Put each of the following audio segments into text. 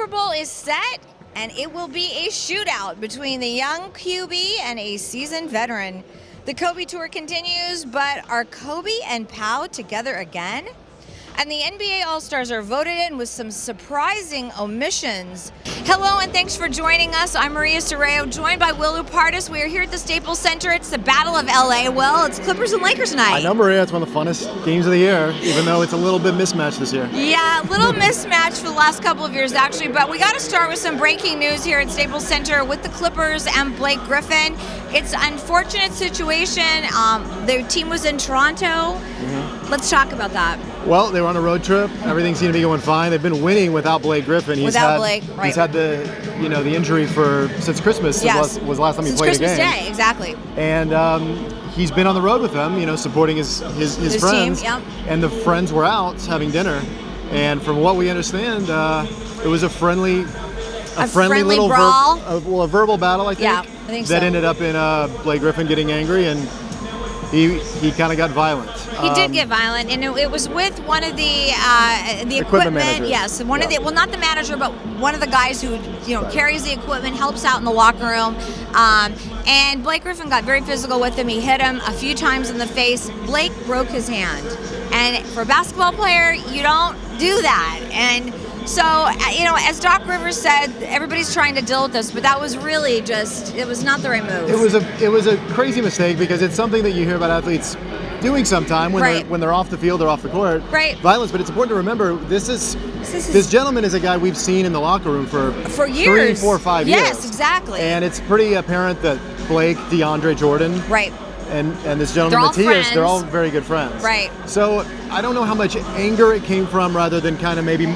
Super Bowl is set, and it will be a shootout between the young QB and a seasoned veteran. The Kobe tour continues, but are Kobe and Pau together again? And the NBA All-Stars are voted in with some surprising omissions. Hello and thanks for joining us. I'm Maria Serrao, joined by Lupadus. We are here at the Staples Center. It's the Battle of LA. Well, it's Clippers and Lakers tonight. I know, Maria, it's one of the funnest games of the year, even though it's a little bit mismatched this year. Yeah, a little mismatched for the last couple of years, actually. But we got to start with some breaking news here at Staples Center with the Clippers and Blake Griffin. It's an unfortunate situation. Their team was in Toronto. Let's talk about that. Well, they were on a road trip. Everything seemed to be going fine. They've been winning without Blake Griffin. Blake, right. He's had the injury since Christmas. Yes. was the last time he played Christmas a game. Day, exactly. And he's been on the road with them, supporting his friends. Team, yep. And the friends were out having dinner. And from what we understand, it was a friendly little brawl. A verbal battle, I think. Yeah, I think so. That ended up in Blake Griffin getting angry, and he kind of got violent. He did get violent, and it was with one of the equipment managers. Yes, not the manager, but one of the guys who carries the equipment, helps out in the locker room. And Blake Griffin got very physical with him. He hit him a few times in the face. Blake broke his hand, and for a basketball player, you don't do that. And so, as Doc Rivers said, everybody's trying to deal with this, but that was really it was not the right move. It was a crazy mistake, because it's something that you hear about athletes doing sometime when they're off the field or off the court. Right. Violence, but it's important to remember this gentleman is a guy we've seen in the locker room for years. 3, 4, 5 years. Yes, exactly. And it's pretty apparent that Blake, DeAndre Jordan, right, and this gentleman Matthias, they're all very good friends. Right. So I don't know how much anger it came from, rather than kind of maybe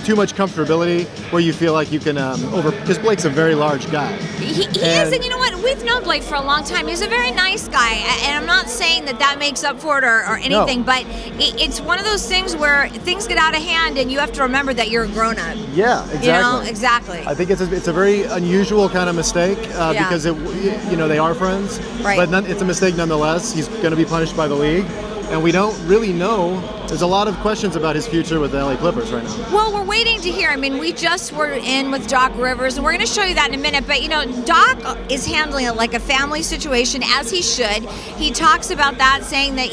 too much comfortability where you feel like you can because Blake's a very large guy. He is, and you know what? We've known Blake for a long time. He's a very nice guy, and I'm not saying that makes up for it or anything, but it's one of those things where things get out of hand, and you have to remember that you're a grown-up. Yeah, exactly. Exactly. I think it's a very unusual kind of mistake because they are friends, right. But it's a mistake nonetheless. He's going to be punished by the league. And we don't really know. There's a lot of questions about his future with the LA Clippers right now. Well, we're waiting to hear. I mean, we just were in with Doc Rivers, and we're going to show you that in a minute. But, Doc is handling it like a family situation, as he should. He talks about that, saying that,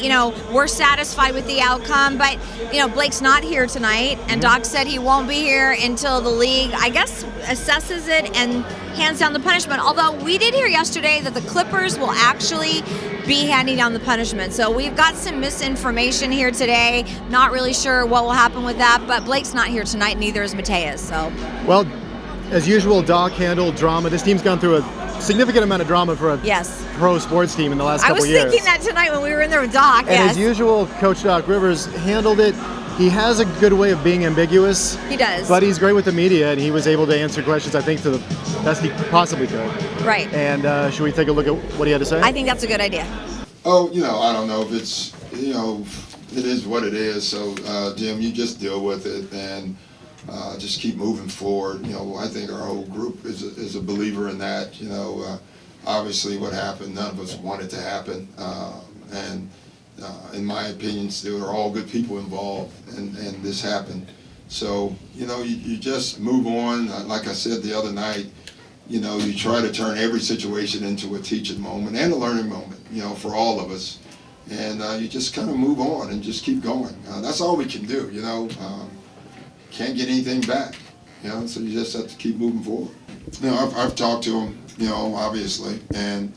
we're satisfied with the outcome. But, Blake's not here tonight, and Doc said he won't be here until the league, I guess, assesses it and hands down the punishment. Although we did hear yesterday that the Clippers will actually be handing down the punishment. So we've got some misinformation here today. Not really sure what will happen with that, but Blake's not here tonight, neither is Matthias. So, well, as usual, Doc handled drama. This team's gone through a significant amount of drama for a pro sports team in the last couple years. I was thinking that tonight when we were in there with Doc. And as usual, Coach Doc Rivers handled it. He has a good way of being ambiguous. He does. But he's great with the media, and he was able to answer questions, I think, to the best he possibly could. Right. And should we take a look at what he had to say? I think that's a good idea. Oh, I don't know if it's, it is what it is. So, Jim, you just deal with it and just keep moving forward. I think our whole group is a believer in that. Obviously what happened, none of us wanted to happen. And in my opinion, there are all good people involved, and this happened. So, you just move on. Like I said the other night, you try to turn every situation into a teaching moment and a learning moment, for all of us. And you just kind of move on and just keep going. That's all we can do, Can't get anything back, so you just have to keep moving forward. I've talked to him, obviously, and,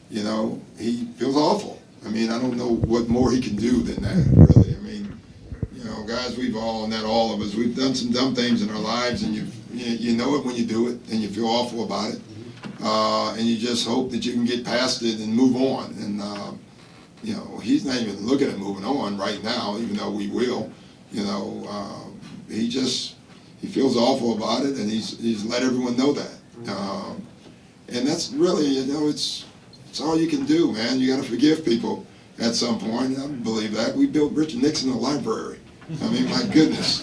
he feels awful. I mean, I don't know what more he can do than that, really. I mean, guys, all of us, we've done some dumb things in our lives, and you know it when you do it, and you feel awful about it. And you just hope that you can get past it and move on. And, he's not even looking at moving on right now, even though we will. He feels awful about it, and he's let everyone know that. And that's really, it's all you can do, man. You got to forgive people at some point. I believe that. We built Richard Nixon a library. I mean, my goodness.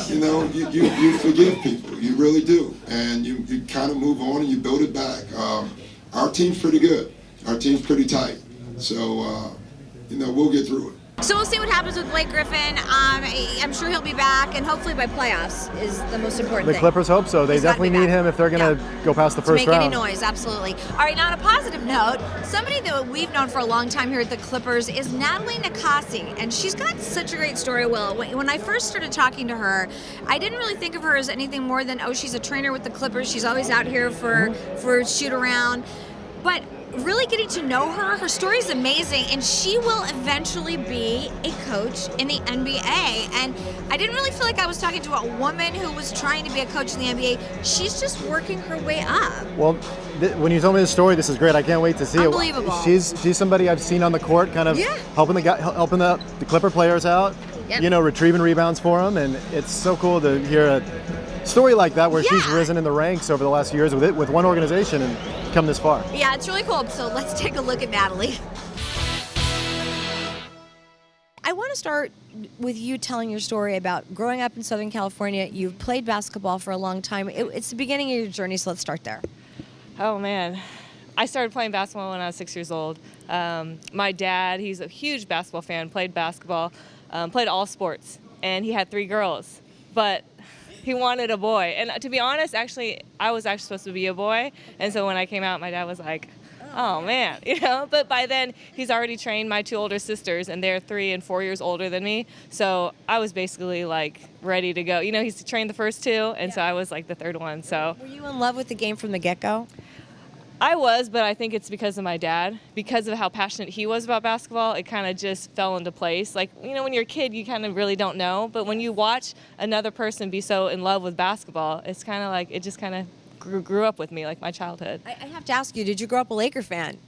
You forgive people. You really do. And you kind of move on and you build it back. Our team's pretty good. Our team's pretty tight. So, we'll get through it. So we'll see what happens with Blake Griffin. I'm sure he'll be back, and hopefully by playoffs is the most important The thing. Clippers hope so. They He's gotta definitely be need back. him if they're going to go past the first to make round. any noise, absolutely. All right, now on a positive note, somebody that we've known for a long time here at the Clippers is Natalie Nakase, and she's got such a great story, Will. When I first started talking to her, I didn't really think of her as anything more than, oh, she's a trainer with the Clippers, she's always out here for shoot around. But really getting to know her, her story is amazing, and she will eventually be a coach in the NBA. And I didn't really feel like I was talking to a woman who was trying to be a coach in the NBA. She's just working her way up. Well, when you told me this story, this is great. I can't wait to see Unbelievable. it. She's somebody I've seen on the court, kind of helping the Clipper players out. Yep. You know, retrieving rebounds for them, and it's so cool to hear a story like that where she's risen in the ranks over the last few years with one organization and come this far. Yeah, it's really cool. So let's take a look at Natalie. I want to start with you telling your story about growing up in Southern California. You've played basketball for a long time. It's the beginning of your journey, so let's start there. Oh, man. I started playing basketball when I was 6 years old. My dad, he's a huge basketball fan, played basketball, played all sports, and he had 3 girls. But he wanted a boy. And to be honest, actually, I was actually supposed to be a boy. And so when I came out, my dad was like, oh, man, you know. But by then, he's already trained my 2 older sisters, and they're 3 and 4 years older than me. So I was basically, like, ready to go. You know, he's trained the first 2, and so I was, like, the 3rd one. So Were you in love with the game from the get-go? I was, but I think it's because of my dad. Because of how passionate he was about basketball, it kind of just fell into place. Like, you know, when you're a kid, you kind of really don't know. But when you watch another person be so in love with basketball, it's kind of like, it just kind of grew up with me, like my childhood. I have to ask you, did you grow up a Laker fan?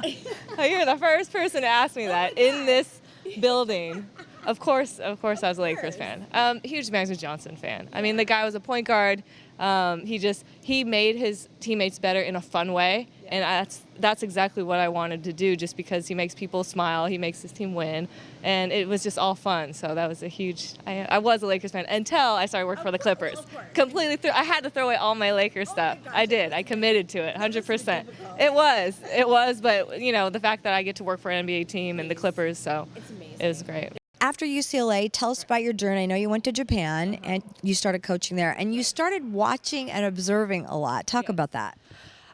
You're the first person to ask me that in this building. Of course I was a Lakers fan. Huge Magic Johnson fan. I mean, the guy was a point guard. He made his teammates better in a fun way, and that's exactly what I wanted to do. Just because he makes people smile, he makes his team win, and it was just all fun. So that was a huge. I was a Lakers fan until I started working for the Clippers. Completely I had to throw away all my Lakers stuff. I did. I committed to it, 100%. It was, but you know, the fact that I get to work for an NBA team and the Clippers, so it was great. After UCLA, tell us about your journey. I know you went to Japan and you started coaching there, and you started watching and observing a lot. Talk about that.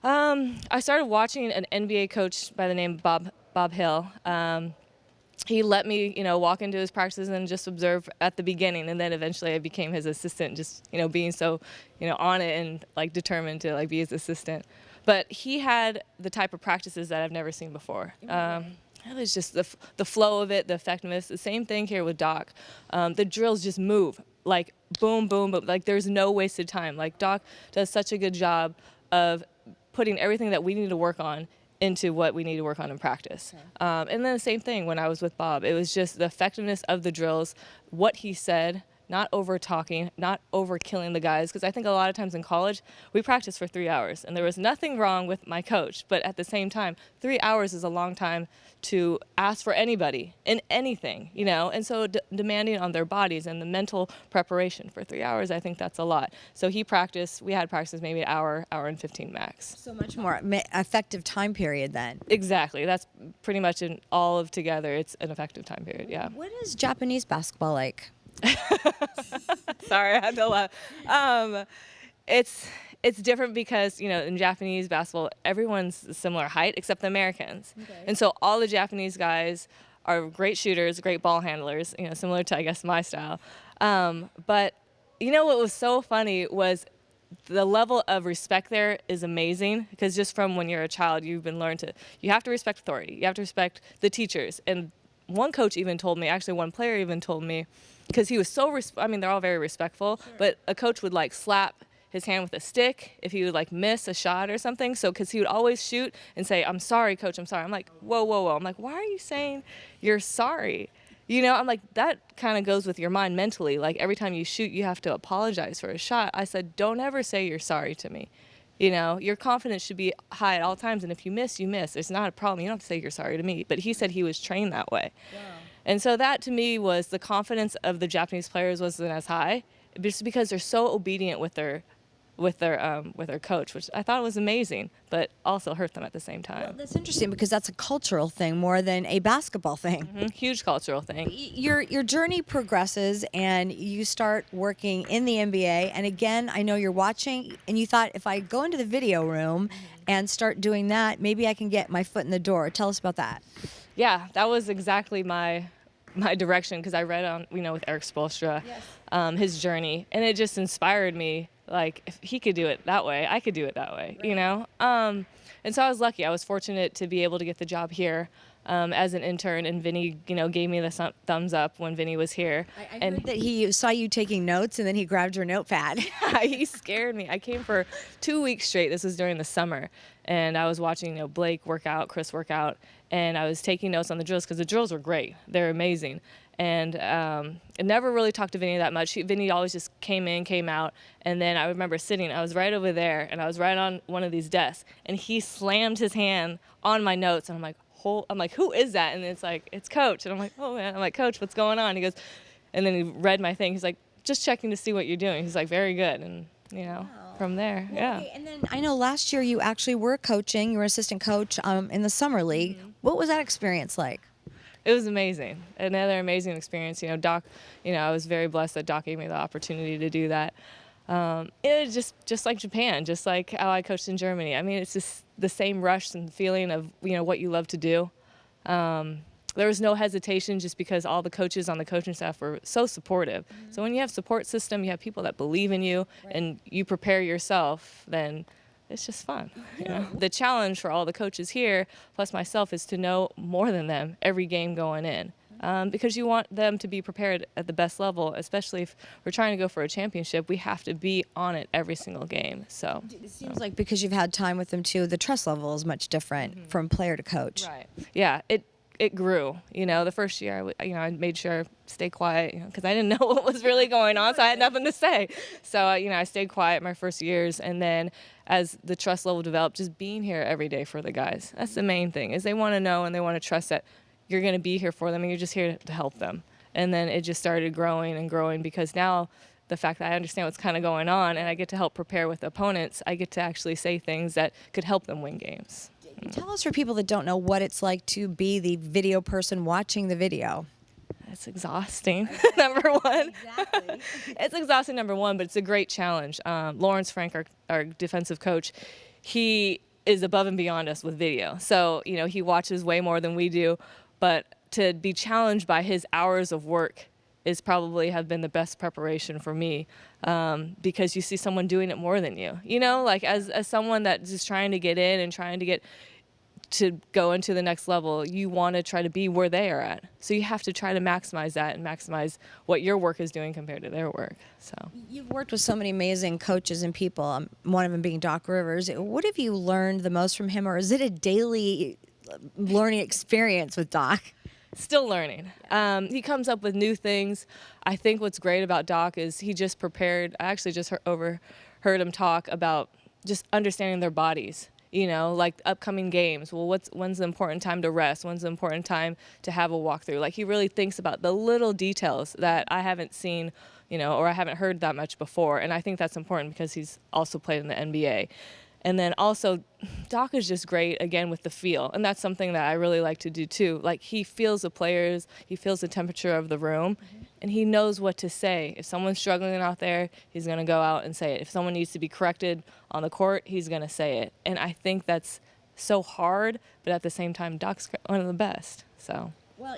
I started watching an NBA coach by the name of Bob Hill. He let me, you know, walk into his practices and just observe at the beginning, and then eventually I became his assistant, just, you know, being so, you know, on it and like determined to like be his assistant. But he had the type of practices that I've never seen before. It was just the flow of it, the effectiveness. The same thing here with Doc. The drills just move, like boom, boom, boom. Like there's no wasted time. Like Doc does such a good job of putting everything that we need to work on into what we need to work on in practice. And then the same thing when I was with Bob. It was just the effectiveness of the drills, what he said, not over talking, not over killing the guys. Because I think a lot of times in college, we practice for 3 hours. And there was nothing wrong with my coach. But at the same time, 3 hours is a long time to ask for anybody in anything, you know. And so demanding on their bodies and the mental preparation for 3 hours, I think that's a lot. So we had practice maybe an hour and 15 max. So much more effective time period then. Exactly. That's pretty much in all of together. It's an effective time period, yeah. What is Japanese basketball like? Sorry, I had to laugh. It's different because, you know, in Japanese basketball, everyone's a similar height except the Americans. Okay. And so all the Japanese guys are great shooters, great ball handlers, you know, similar to, I guess, my style. But, you know, what was so funny was the level of respect there is amazing, because just from when you're a child, you have to respect authority. You have to respect the teachers. And one player even told me, because he was they're all very respectful, sure. But a coach would like slap his hand with a stick if he would like miss a shot or something. So, because he would always shoot and say, "I'm sorry, coach, I'm sorry." I'm like, whoa. I'm like, why are you saying you're sorry? You know, I'm like, that kind of goes with your mind mentally. Like every time you shoot, you have to apologize for a shot. I said, don't ever say you're sorry to me. You know, your confidence should be high at all times. And if you miss, you miss. It's not a problem. You don't have to say you're sorry to me. But he said he was trained that way. Wow. And so that to me was the confidence of the Japanese players wasn't as high, just because they're so obedient with their with their coach, which I thought was amazing, but also hurt them at the same time. Well, that's interesting because that's a cultural thing more than a basketball thing. Huge cultural thing. Your journey progresses and you start working in the NBA. And again, I know you're watching and you thought if I go into the video room and start doing that, maybe I can get my foot in the door. Tell us about that. Yeah, that was exactly my direction, because I read on, with Eric Spoelstra, his journey, and it just inspired me. Like, if he could do it that way, I could do it that way, And so I was lucky. I was fortunate to be able to get the job here as an intern, and Vinny, gave me the thumbs up when Vinny was here. I heard that he saw you taking notes, and then he grabbed your notepad. He scared me. I came for 2 weeks straight. This was during the summer, and I was watching, Blake work out, Chris work out, and I was taking notes on the drills because the drills were great. They're amazing. And I never really talked to Vinny that much. Vinny always just came in, came out, and then I remember sitting. I was right over there, and I was right on one of these desks, and he slammed his hand on my notes, and I'm like, who is that? And it's like, it's Coach. And I'm like, oh man. I'm like, Coach, what's going on? He goes, and then he read my thing. He's like, just checking to see what you're doing. He's like, very good. And from there, yeah. Okay, and then I know last year you actually were coaching. You were assistant coach in the summer league. What was that experience like? It was amazing. Another amazing experience. Doc, I was very blessed that Doc gave me the opportunity to do that. It was just like Japan, just like how I coached in Germany. I mean, it's just the same rush and feeling of, what you love to do. There was no hesitation just because all the coaches on the coaching staff were so supportive. So when you have support system, you have people that believe in you, and you prepare yourself, then it's just fun. The challenge for all the coaches here, plus myself, is to know more than them every game going in. Because you want them to be prepared at the best level, especially if we're trying to go for a championship. We have to be on it every single game. So it seems like because you've had time with them too, the trust level is much different from player to coach. Right. Yeah. It grew. The first year, I made sure to stay quiet because I didn't know what was really going on, so I had nothing to say. So I stayed quiet my first years, and then as the trust level developed, just being here every day for the guys. That's the main thing, is they want to know and they want to trust that you're going to be here for them and you're just here to help them. And then it just started growing and growing, because now the fact that I understand what's kind of going on and I get to help prepare with opponents, I get to actually say things that could help them win games. Tell us, for people that don't know, what it's like to be the video person watching the video. It's exhausting, number one. Exactly. It's exhausting, number one, but it's a great challenge. Lawrence Frank, our defensive coach, he is above and beyond us with video. So, he watches way more than we do, but to be challenged by his hours of work is probably have been the best preparation for me, because you see someone doing it more than you. Like as someone that's just trying to get in and trying to get to go into the next level, you want to try to be where they are at. So you have to try to maximize that and maximize what your work is doing compared to their work. So you've worked with so many amazing coaches and people, one of them being Doc Rivers. What have you learned the most from him, or is it a daily learning experience with Doc? Still learning. He comes up with new things. I think what's great about Doc is he just prepared. I actually just overheard him talk about just understanding their bodies. Like upcoming games. Well, when's the important time to rest? When's the important time to have a walkthrough? Like, he really thinks about the little details that I haven't seen, or I haven't heard that much before. And I think that's important because he's also played in the NBA. And then also, Doc is just great, again, with the feel. And that's something that I really like to do, too. Like, he feels the players, he feels the temperature of the room, and he knows what to say. If someone's struggling out there, he's going to go out and say it. If someone needs to be corrected on the court, he's going to say it. And I think that's so hard, but at the same time, Doc's one of the best. So. Well,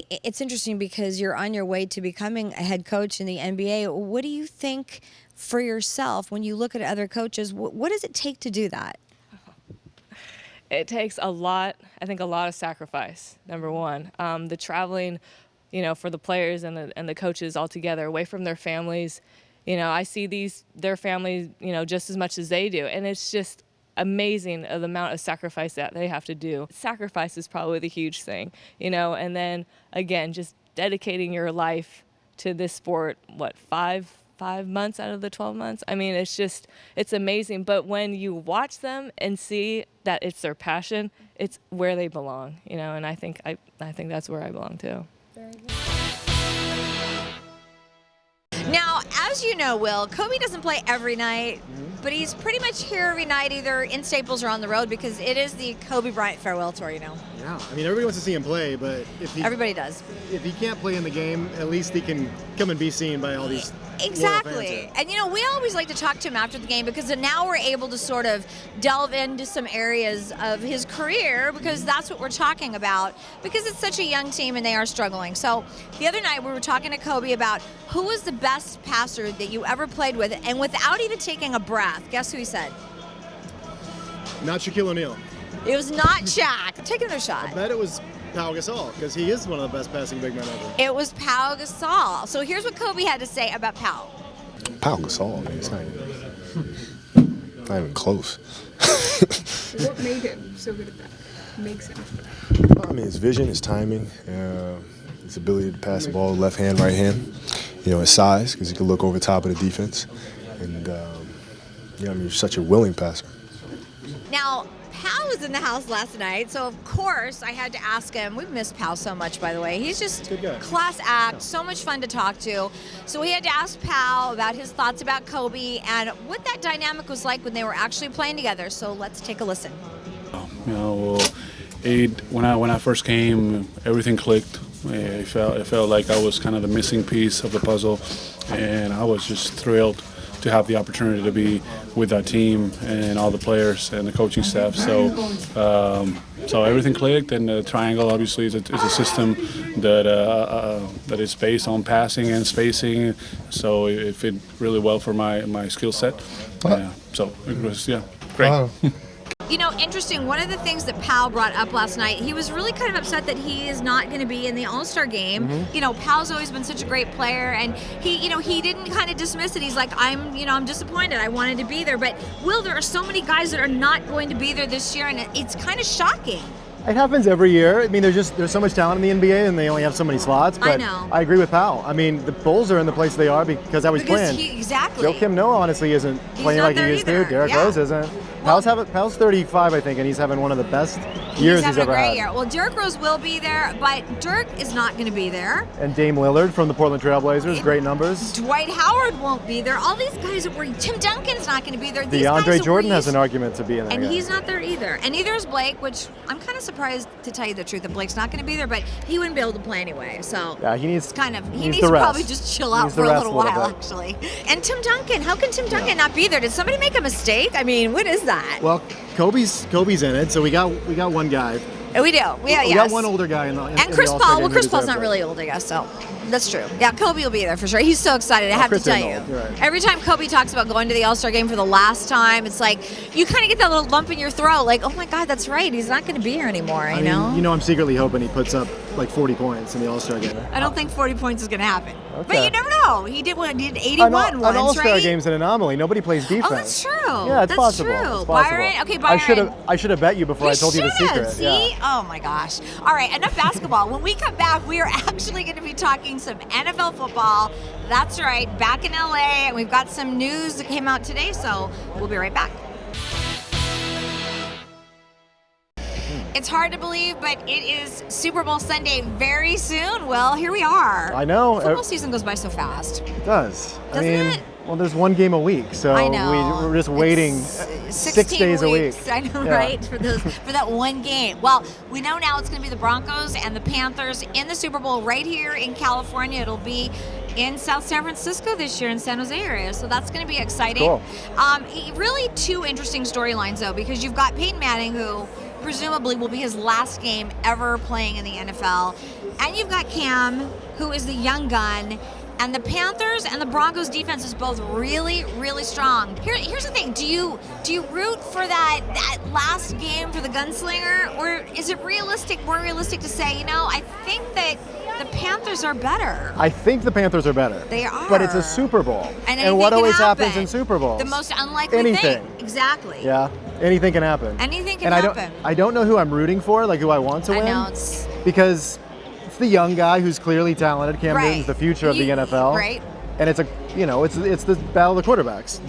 it's interesting because you're on your way to becoming a head coach in the NBA. What do you think for yourself when you look at other coaches? What does it take to do that? It takes a lot of sacrifice, number one. The traveling, for the players and the coaches all together away from their families. I see their families, just as much as they do. And it's just amazing the amount of sacrifice that they have to do. Sacrifice is probably the huge thing, and then again, just dedicating your life to this sport, five months out of the 12 months. I mean, it's amazing. But when you watch them and see that it's their passion, it's where they belong, and I think that's where I belong too. Very good. Now, as you know, Will, Kobe doesn't play every night, but he's pretty much here every night, either in Staples or on the road, because it is the Kobe Bryant farewell tour, you know. Yeah, I mean, everybody wants to see him play, but Everybody does. If he can't play in the game, at least he can come and be seen by all these Exactly. loyal fans. And, you know, we always like to talk to him after the game because now we're able to sort of delve into some areas of his career, because that's what we're talking about, because it's such a young team and they are struggling. So the other night we were talking to Kobe about who was the best passer that you ever played with, and without even taking a breath, guess who he said? Not Shaquille O'Neal. It was not Shaq. Take another shot. I bet it was Pau Gasol, because he is one of the best passing big men ever. It was Pau Gasol. So here's what Kobe had to say about Pau. Pau Gasol, man, it's not even close. What made him so good at that? Makes him. I mean, his vision, his timing, his ability to pass the ball left hand, right hand. You know, his size, because he could look over top of the defense. And, I mean, he's such a willing passer. Now, Pau was in the house last night, so of course I had to ask him. We've missed Pau so much, by the way. He's just Good guy. class act, so much fun to talk to. So we had to ask Pau about his thoughts about Kobe and what that dynamic was like when they were actually playing together. So let's take a listen. You know, when I first came, everything clicked. It felt like I was kind of the missing piece of the puzzle, and I was just thrilled to have the opportunity to be with that team and all the players and the coaching staff. So everything clicked, and the triangle obviously is a system that is based on passing and spacing. So it fit really well for my skill set. So it was great. You know, interesting, one of the things that Pau brought up last night, he was really kind of upset that he is not going to be in the All-Star game. You know, Pau's always been such a great player, and he didn't kind of dismiss it. He's like, I'm disappointed. I wanted to be there. But, Will, there are so many guys that are not going to be there this year, and it's kind of shocking. It happens every year. I mean, there's so much talent in the NBA, and they only have so many slots. But I know. I agree with Pau. I mean, the Bulls are in the place they are because I was playing. Exactly. Joakim Noah honestly isn't playing not like he there used to. either. Derrick Yeah. Rose isn't. Pau's 35, I think, and he's having one of the best years he's having ever a great had. year. Well, Derrick Rose will be there, but Dirk is not going to be there. And Dame Lillard from the Portland Trailblazers, great numbers. Dwight Howard won't be there. All these guys were. Tim Duncan's not going to be there. These guys DeAndre that Jordan were has an argument to be in there. And yeah. he's not there either. And neither is Blake, which I'm kind of surprised, to tell you the truth, that Blake's not going to be there, but he wouldn't be able to play anyway. So Yeah, he needs he needs the to rest. probably just chill He out needs for the a rest little while, bit. actually. And Tim Duncan, how can Tim Duncan not be there? Did somebody make a mistake? I mean, what is that? Well, Kobe's in it, so we got one guy. We do. We got one older guy in the And Chris All-Star Paul. game Well, who Chris Paul's deserves not it. really old, I guess, so that's true. Yeah, Kobe will be there for sure. He's so excited, I have to Chris tell isn't you. old, you're right. Every time Kobe talks about going to the All-Star game for the last time, it's like you kind of get that little lump in your throat, like, oh my God, that's right. He's not going to be here anymore, I you know? mean, you know, I'm secretly hoping he puts up like 40 points in the All-Star game. I don't think 40 points is going to happen. But Okay. you never know. He did 81 once, An All-Star right? game's an anomaly. Nobody plays defense. Oh, that's true. Yeah, it's That's possible. true. It's possible. Byron, okay, Byron. I should have bet you before I told you the secret. See? Yeah. Oh my gosh. All right, enough basketball. When we come back, we are actually going to be talking some NFL football. That's right, back in LA, and we've got some news that came out today, so we'll be right back. It's hard to believe, but it is Super Bowl Sunday very soon. Well, here we are. I know. Football season goes by so fast. It does. Doesn't it? Well, there's one game a week, so I know. we're just waiting It's 6 days a week. weeks. I know, Yeah. right? For that one game. Well, we know now it's going to be the Broncos and the Panthers in the Super Bowl right here in California. It'll be in South San Francisco this year, in San Jose area. So that's going to be exciting. Cool. Really two interesting storylines, though, because you've got Peyton Manning, who presumably will be his last game ever playing in the NFL. And you've got Cam, who is the young gun. And the Panthers and the Broncos defense is both really, really strong. Here's the thing: do you root for that last game for the gunslinger, or is it more realistic to say, I think that the Panthers are better? I think the Panthers are better. They are. But it's a Super Bowl. And what anything always can happens happen. in Super Bowls? The most unlikely Anything. thing. Exactly. Yeah, anything can happen. Anything can and happen. I don't know who I'm rooting for, like who I want to I win. know it's Because it's the young guy who's clearly talented. Cam Right. Newton's the future of the NFL. Right. And it's it's the battle of the quarterbacks.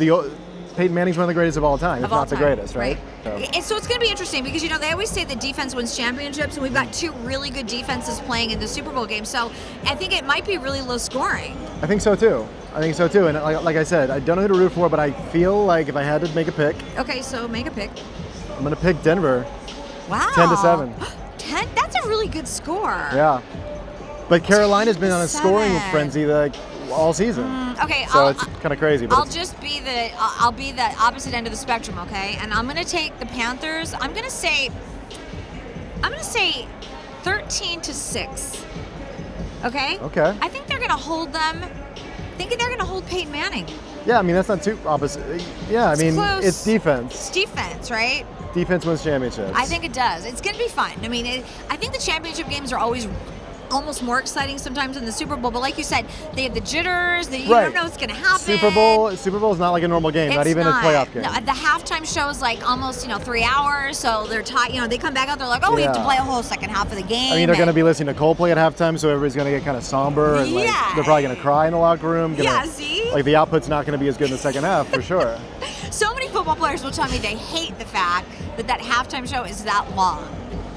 Peyton Manning's one of the greatest of all time, if not the greatest, right? And so it's going to be interesting because, you know, they always say that defense wins championships, and we've got two really good defenses playing in the Super Bowl game. So I think it might be really low scoring. I think so too. And like I said, I don't know who to root for, but I feel like if I had to make a pick, Okay, so make a pick. I'm going to pick Denver. Wow. 10-7. 10? That's a really good score. Yeah. But Carolina's been on a 10-7. scoring frenzy like all season. Okay, So it's kind of crazy. But I'll just be I'll be the opposite end of the spectrum, okay? And I'm going to take the Panthers. I'm going to say 13-6. Okay? Okay. I think they're going to hold them. Thinking they're going to hold Peyton Manning. yeah, I mean, that's not too opposite. Yeah, I mean, close. it's defense. It's defense, right? Defense wins championships. I think it does. It's going to be fun. I mean, I think the championship games are always almost more exciting sometimes than the Super Bowl. But like you said, they have the jitters. You don't know what's going to happen. Super Bowl is not like a normal game, not even a playoff game. No, the halftime show is like almost 3 hours. So they're tired. They come back out. They're like, oh, we have to play a whole second half of the game. I mean, they're going to be listening to Coldplay at halftime, so everybody's going to get kind of somber. And they're probably going to cry in the locker room. See? Like the output's not going to be as good in the second half, for sure. So many football players will tell me they hate the fact that halftime show is that long.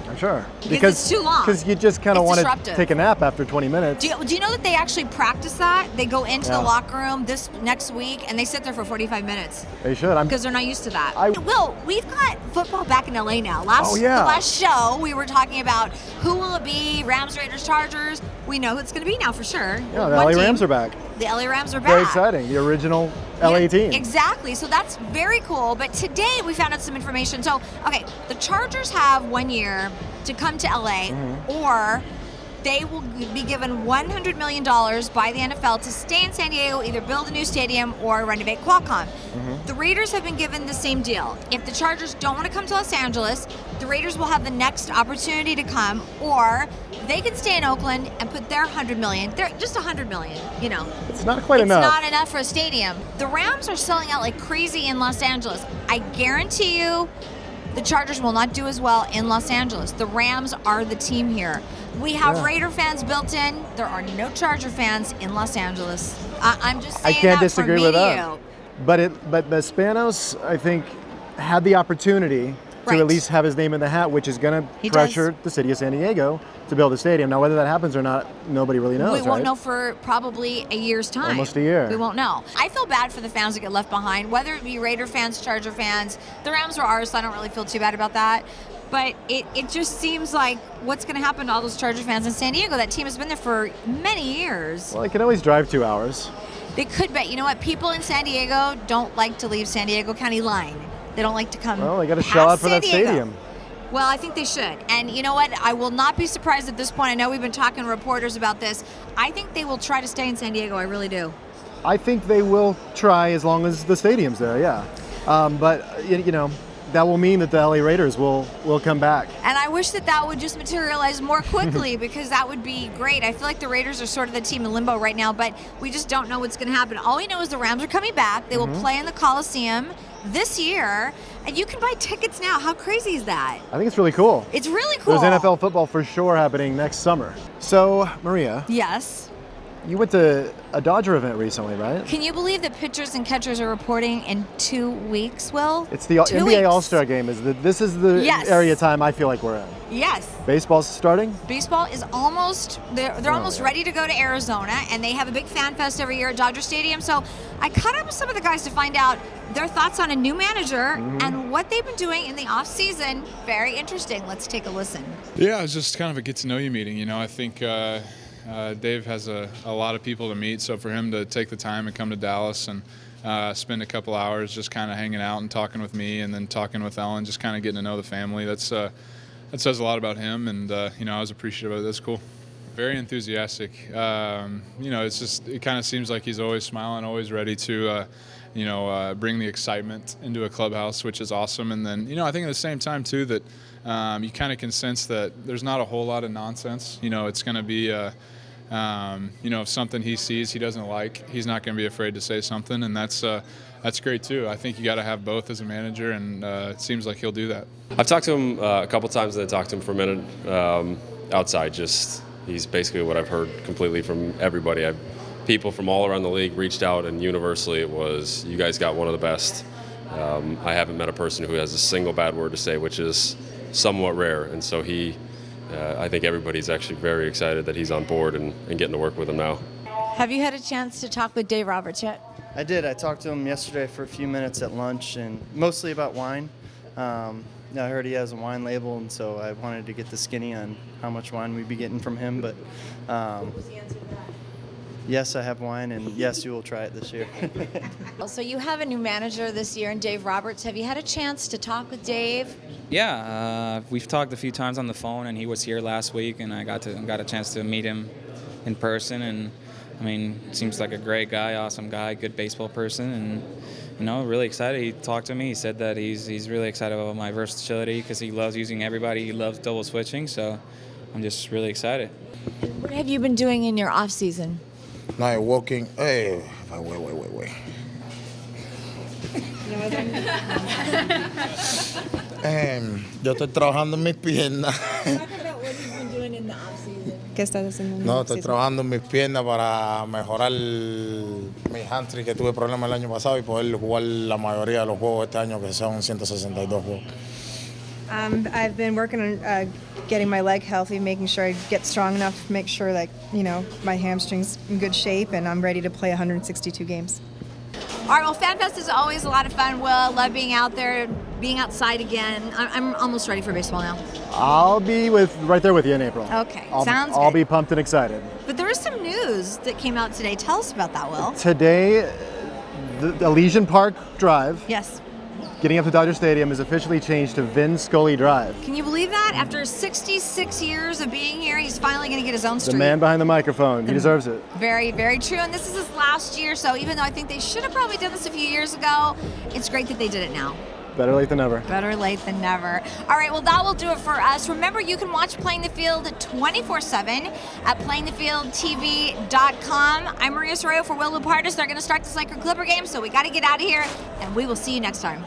I'm sure. Because it's too long. Because you just kind of want to disruptive. take a nap after 20 minutes. Do you know that they actually practice that? They go into the locker room this next week and they sit there for 45 minutes. They should. Because they're not used to that. Will, we've got football back in LA now. The last show we were talking about who will it be, Rams, Raiders, Chargers. We know who it's going to be now for sure. Yeah, the LA Rams are back. The LA Rams are back. Very exciting. The original LA team. Exactly. So that's very cool. But today we found out some information. So, okay, the Chargers have 1 year to come to LA, or they will be given $100 million by the NFL to stay in San Diego, either build a new stadium or renovate Qualcomm. The Raiders have been given the same deal. If the Chargers don't want to come to Los Angeles, the Raiders will have the next opportunity to come, or they can stay in Oakland and put their $100 million. They're just $100 million, It's not quite enough. It's not enough for a stadium. The Rams are selling out like crazy in Los Angeles. I guarantee you, the Chargers will not do as well in Los Angeles. The Rams are the team here. We have Raider fans built in. There are no Charger fans in Los Angeles. I'm just saying I can't that disagree for with me that. to you. But Spanos, I think, had the opportunity to at least have his name in the hat, which is going to pressure the city of San Diego to build a stadium. Now, whether that happens or not, nobody really knows. We won't know for probably a year's time. Almost a year. We won't know. I feel bad for the fans that get left behind, whether it be Raider fans, Charger fans. The Rams are ours, so I don't really feel too bad about that. But it just seems like what's going to happen to all those Charger fans in San Diego? That team has been there for many years. Well, they can always drive 2 hours. They could, but you know what? People in San Diego don't like to leave San Diego County line. They don't like to come. Well, they got to shell out for that stadium. Well, I think they should. And you know what? I will not be surprised at this point. I know we've been talking to reporters about this. I think they will try to stay in San Diego. I really do. I think they will try as long as the stadium's there, yeah. But, that will mean that the LA Raiders will come back. And I wish that would just materialize more quickly because that would be great. I feel like the Raiders are sort of the team in limbo right now, but we just don't know what's going to happen. All we know is the Rams are coming back. They will play in the Coliseum this year, and you can buy tickets now. How crazy is that? I think it's really cool. It's really cool. There's NFL football for sure happening next summer. So, Maria. Yes. You went to a Dodger event recently, right? Can you believe that pitchers and catchers are reporting in 2 weeks, Will? It's the NBA All-Star game. This is the area time I feel like we're in. Yes. Baseball's starting? Baseball is almost, they're almost ready to go to Arizona, and they have a big fan fest every year at Dodger Stadium. So I caught up with some of the guys to find out their thoughts on a new manager and what they've been doing in the off season. Very interesting. Let's take a listen. Yeah, it was just kind of a get-to-know-you meeting. I think Dave has a lot of people to meet, so for him to take the time and come to Dallas and spend a couple hours just kind of hanging out and talking with me and then talking with Ellen, just kind of getting to know the family, that says a lot about him, and I was appreciative of it. That's cool. Very enthusiastic. It kind of seems like he's always smiling, always ready to bring the excitement into a clubhouse, which is awesome. And then, I think at the same time, too, that you kind of can sense that there's not a whole lot of nonsense. It's going to be, if something he sees he doesn't like, he's not going to be afraid to say something, and that's great, too. I think you got to have both as a manager, and it seems like he'll do that. I've talked to him a couple times, and I talked to him for a minute outside. He's basically what I've heard completely from everybody. People from all around the league reached out, and universally it was, you guys got one of the best I haven't met a person who has a single bad word to say, which is somewhat rare. And so I think everybody's actually very excited that he's on board and getting to work with him now. Have you had a chance to talk with Dave Roberts yet? I did. I talked to him yesterday for a few minutes at lunch, and mostly about wine. I heard he has a wine label, and so I wanted to get the skinny on how much wine we'd be getting from him. But What was the answer to that? yes, I have wine, and yes, you will try it this year. So you have a new manager this year, and Dave Roberts. Have you had a chance to talk with Dave? Yeah, we've talked a few times on the phone, and he was here last week, and I got a chance to meet him in person. And I mean, seems like a great guy, awesome guy, good baseball person, and really excited. He talked to me. He said that he's really excited about my versatility because he loves using everybody. He loves double switching, so I'm just really excited. What have you been doing in your off season? Night walking. Hey, wait. Yo estoy trabajando en mis piernas. Talk about what you've been doing in the off season. ¿Qué estás haciendo? No, estoy trabajando en mis piernas para mejorar mi hamstring, que tuve problemas el año pasado, y poder jugar la mayoría de los juegos este año, que son 162 juegos. I've been working on getting my leg healthy, making sure I get strong enough, make sure that, my hamstring's in good shape, and I'm ready to play 162 games. All right, well, Fanfest is always a lot of fun, Will. I love being out there, being outside again. I'm almost ready for baseball now. I'll be right there with you in April. Okay, I'll good. be pumped and excited. But there is some news that came out today. Tell us about that, Will. Today, the Elysian Park Drive, Yes. getting up to Dodger Stadium, is officially changed to Vin Scully Drive. Can you believe that? After 66 years of being here, he's finally going to get his own street. The man behind the microphone, he deserves it. Very, very true. And this is his last year, so even though I think they should have probably done this a few years ago, it's great that they did it now. Better late than never. Better late than never. All right, well, that will do it for us. Remember, you can watch Playing the Field 24/7 at playingthefieldtv.com. I'm Maria Serrao for Will Lupadus. They're going to start this Laker Clipper game, so we got to get out of here, and we will see you next time.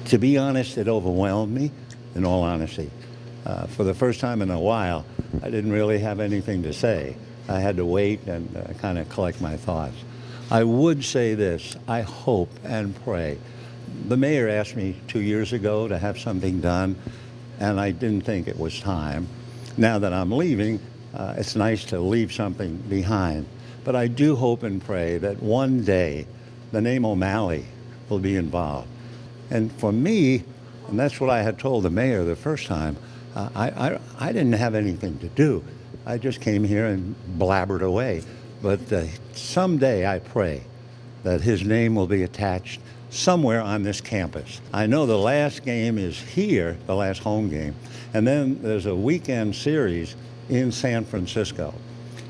To be honest, it overwhelmed me, in all honesty. For the first time in a while, I didn't really have anything to say. I had to wait and kind of collect my thoughts. I would say this: I hope and pray. The mayor asked me 2 years ago to have something done, and I didn't think it was time. Now that I'm leaving, it's nice to leave something behind. But I do hope and pray that one day the name O'Malley will be involved. And for me, and that's what I had told the mayor the first time, I didn't have anything to do. I just came here and blabbered away. But someday I pray that his name will be attached somewhere on this campus. I know the last game is here, the last home game, and then there's a weekend series in San Francisco.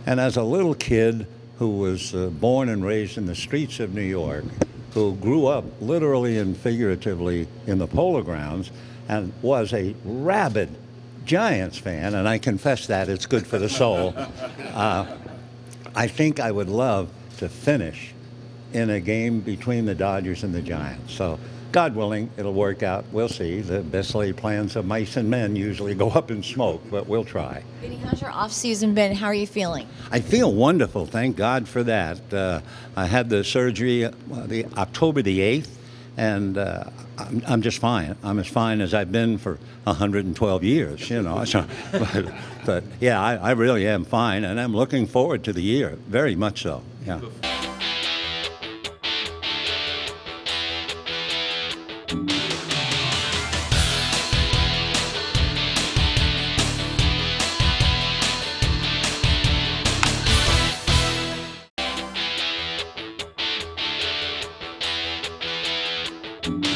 And as a little kid who was born and raised in the streets of New York, who grew up literally and figuratively in the Polo Grounds and was a rabid Giants fan, and I confess that, it's good for the soul, I think I would love to finish in a game between the Dodgers and the Giants. So, God willing, it'll work out. We'll see. The best laid plans of mice and men usually go up in smoke, but we'll try. Vinny, how's your off season been? How are you feeling? I feel wonderful. Thank God for that. I had the surgery October the 8th, and I'm just fine. I'm as fine as I've been for 112 years, So, but yeah, I really am fine, and I'm looking forward to the year, very much so. Yeah.